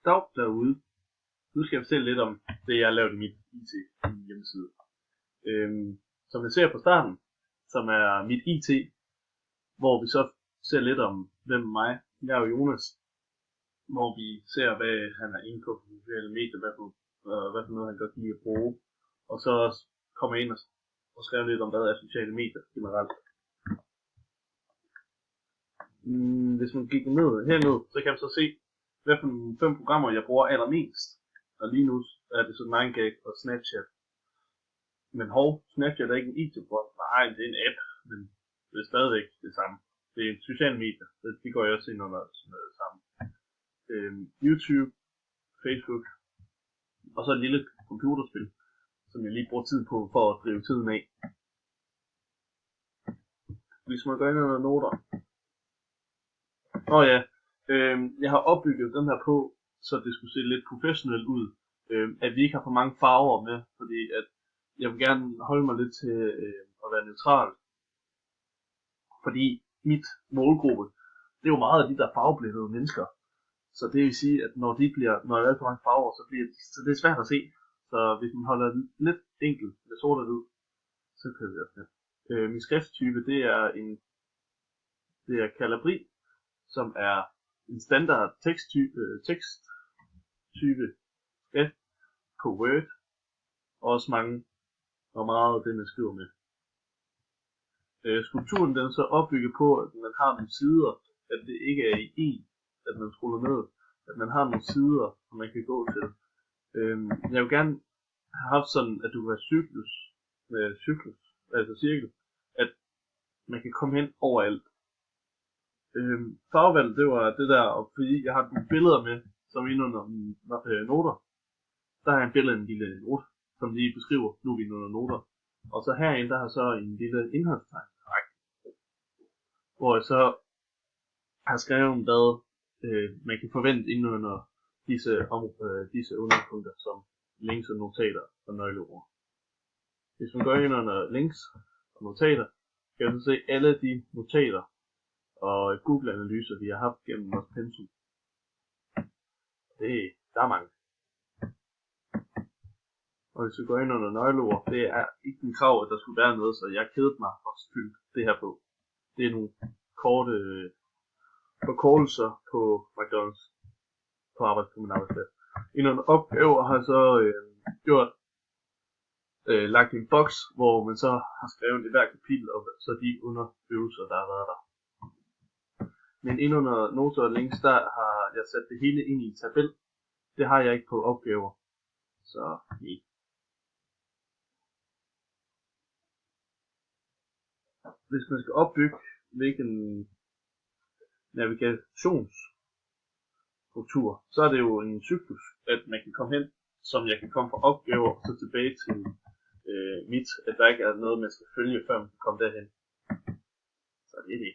Dag derude. Nu skal jeg fortælle lidt om det, jeg har lavet i mit IT hjemmeside. Som jeg ser på starten, som er mit IT, hvor vi så ser lidt om, hvem er mig. Jeg er jo Jonas, hvor vi ser, hvad han er inde på sociale medier, hvad for noget han godt kan lide at bruge. Og så kommer jeg ind og skriver lidt om, hvad er sociale medier generelt. Hvis man gik herned, så kan man så se, hvad for 5 programmer jeg bruger allermest. Og lige nu er det så 9gag og Snapchat. Men Snapchat er ikke en IT-program. Nej, det er en app, men det er stadigvæk det samme. Det er sociale medier. Det går jeg også ind under det samme. YouTube, Facebook, og så et lille computerspil, som jeg lige bruger tid på for at drive tiden af. Hvis man går ind under noter. Jeg har opbygget den her på, så det skulle se lidt professionelt ud. At vi ikke har for mange farver med, fordi at jeg vil gerne holde mig lidt til at være neutral. Fordi mit målgruppe, det er jo meget af de der farveblindede mennesker. Så det vil sige, at når der er alt for mange farver, så det er svært at se. Så hvis man holder lidt enkelt med sort og hvid, så kan det være fedt. Min skrifttype, det er Calibri, som er en standard teksttype skrift på Word, og også meget af det, man skriver med. Skulpturen den er så opbygget på, at man har nogle sider, at det ikke er i en, at man scroller ned, at man har nogle sider, som man kan gå til. Jeg vil gerne have haft sådan, at du kan være cyklus, altså cirkel, at man kan komme hen overalt. Farvevalg, det var det der, og fordi jeg har nogle billeder med, som inde under noter, der er en billede af en lille note, som lige beskriver, nu er vi under noter. Og så herinde, der har så en lille indholdstegn, hvor jeg så har skrevet, hvad man kan forvente inden under disse underpunkter, som links og notater og nøgleord. Hvis man går ind under links og notater, kan man så se alle de notater og Google-analyser, vi har haft gennem vores pensum. Der er mange. Og hvis vi går ind under nøgleord, det er ikke en krav, at der skulle være noget, så jeg kedede mig og fylde det her på. Det er nogle korte forkortelser på McDonald's på min arbejdsplads. Inden under opgaver har jeg så lagt en boks, hvor man så har skrevet i hver kapitel, og så de underøvelser, der har været der. Men inden under noter og links, der har jeg sat det hele ind i en tabel. Det har jeg ikke på opgaver. Så nej. Hvis man skal opbygge hvilken navigationsstruktur, så er det jo en cyklus, at man kan komme hen, som jeg kan komme fra opgaver, og så tilbage til at der ikke er noget, man skal følge, før man kan komme derhen. Så det er det.